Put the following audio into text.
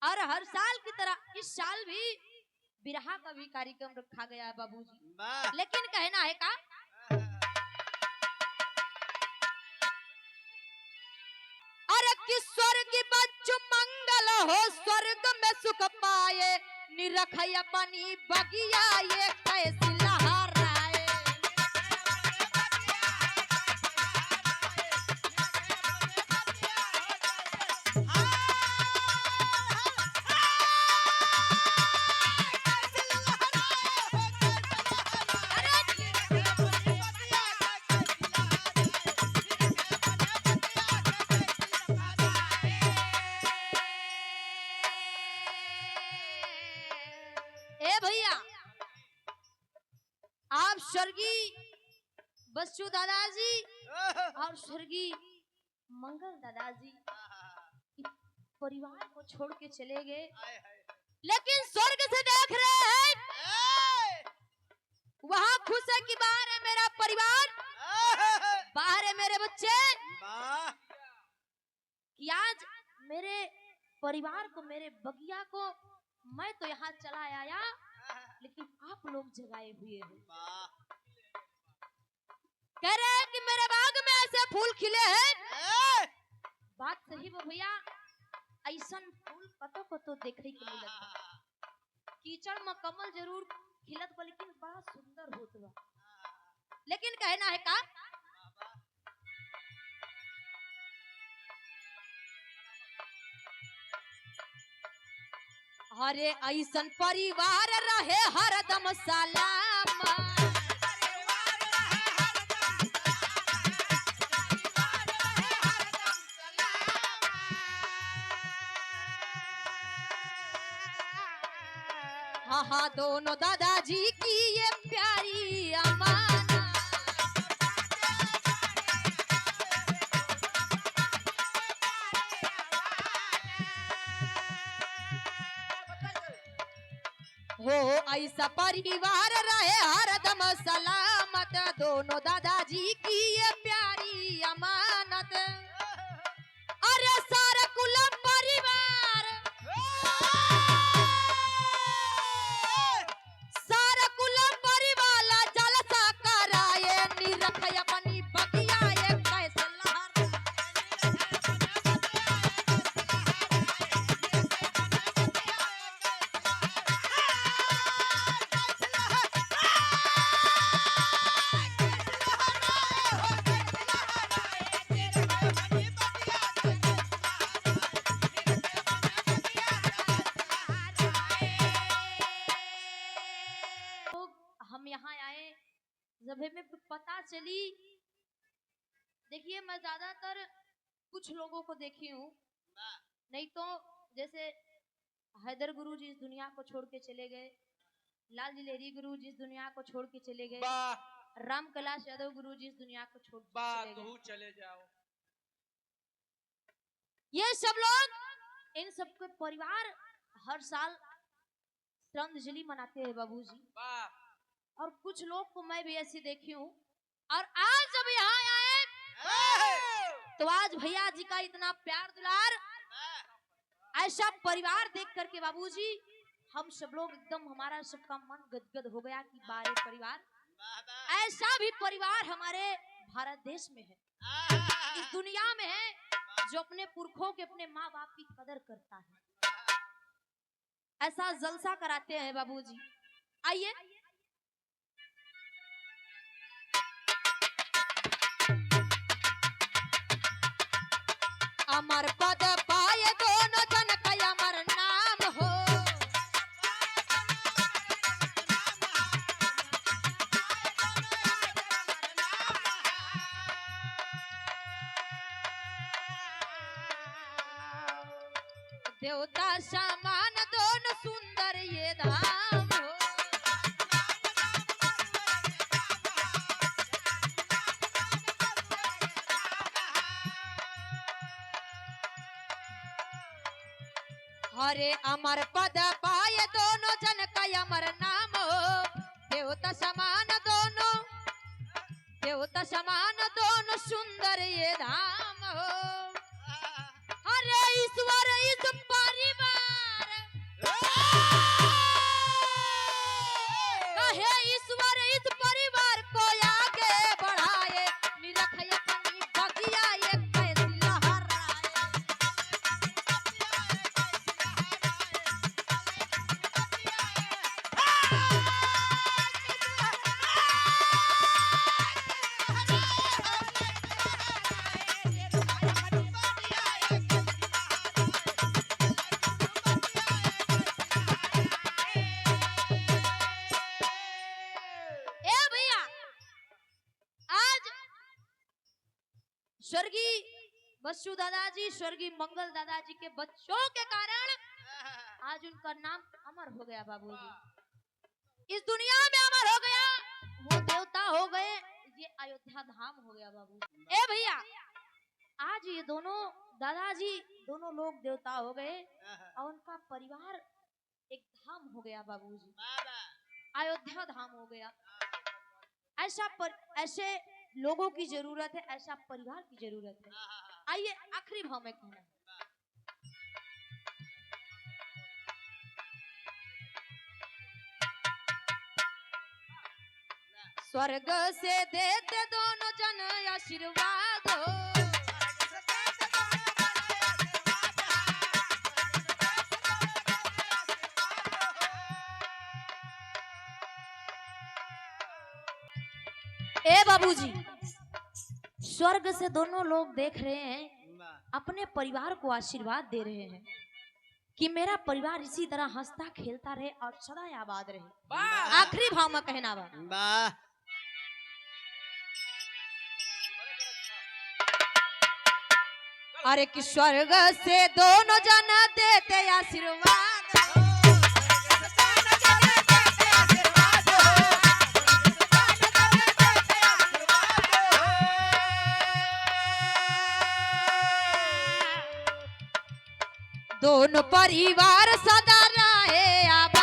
और हर साल की तरह इस साल भी बिरहा का भी कार्यक्रम रखा गया है बाबूजी। लेकिन कहना है का अरे कि स्वर्ग बच्चु मंगल हो, स्वर्ग में सुख पाए, निरखय अपनी बगिया ये कैसी लहराए। ए भैया, आप स्वर्गीय बच्चू दादाजी और स्वर्गीय मंगल दादाजी परिवार को छोड़ के चले गए, लेकिन स्वर्ग से देख रहे हैं वहां खुश है कि बाहर है मेरा परिवार, बाहर है मेरे बच्चे, कि आज मेरे परिवार को, मेरे बगिया को मैं तो यहाँ चला आया, लेकिन आप लोग जगाए हुए हैं। कह रहे हैं कि मेरे बाग में ऐसे फूल खिले हैं। बात सही है भैया, ऐसा फूल कतो कतो देखे के मिलत। कीचड़ में कमल जरूर खिलत बा, लेकिन बड़ा सुंदर होत बा। लेकिन कहना है का अरे ऐसन परिवार रहे हरदम सलाम। हाँ हाँ, दोनों दादाजी की ये प्यारी अमाना। हो ऐसा परिवार रहे हरदम सलामत, दोनों दादाजी की ये प्यारी अमानत। अरे सारा कुल परिवार, सारा कुल परिवार जलसा कराए, निरखय अपनी बगिया ये कैसे लहराए। हम यहाँ आए जब हमें पता चली, देखिए मैं ज्यादातर कुछ लोगों को देखी हूँ, नहीं तो जैसे हैदर गुरु जी इस दुनिया को छोड़ के चले गए, लाल दिलेरी गुरु जी इस दुनिया को छोड़ के चले गए, राम कैलाश यादव गुरु जी इस दुनिया को छोड़ के चले गए। चले जाओ। ये सब लोग, इन सबके परिवार हर साल श्रद्धांजलि मनाते हैं बाबूजी। और कुछ लोग को मैं भी ऐसी देखी हूँ, और आज जब यहाँ आए तो आज भैया जी का इतना प्यार दुलार, ऐसा परिवार देख करके बाबूजी हम सब लोग एकदम, हमारा सबका मन गदगद हो गया कि बारे परिवार, ऐसा भी परिवार हमारे भारत देश में है, इस दुनिया में है, जो अपने पुरखों के, अपने माँ बाप की कदर करता है। ऐसा जलसा कराते हैं बाबूजी। आइए अमर पद पाए दोनों जन का अमर नाम हो। देवता समान दोनों सुंदर ये धाम हो। हरे अमर पद पाए दोनों जन का अमर नाम हो। देवता समान दोनों, देवता समान दोनों सुंदर ये धाम हो। हरे ईश्वर इस परिवार स्वर्गीय बच्चू दादाजी, स्वर्गीय मंगल दादाजी के बच्चों के कारण आज उनका नाम अमर हो गया बाबूजी, इस दुनिया में अमर हो गया, वो देवता हो गए, ये अयोध्या धाम हो गया बाबू। ए भैया, आज ये दोनों दादाजी दोनों लोग देवता हो गए और उनका परिवार एक धाम हो गया बाबूजी, अयोध्या धाम हो गया। ऐसे लोगों की जरूरत है, ऐसा परिवार की जरूरत है। आइए आखिरी भाव में कहना है, स्वर्ग से देते दोनों जन आशीर्वाद हो, ए बाबूजी, स्वर्ग से दोनों लोग देख रहे हैं, अपने परिवार को आशीर्वाद दे रहे हैं कि मेरा परिवार इसी तरह हंसता खेलता रहे और सदा आबाद रहे। आखिरी भाव में कहना बा, अरे कि स्वर्ग से दोनों जन देते आशीर्वाद, दोनों परिवार सदा रहे आबाद।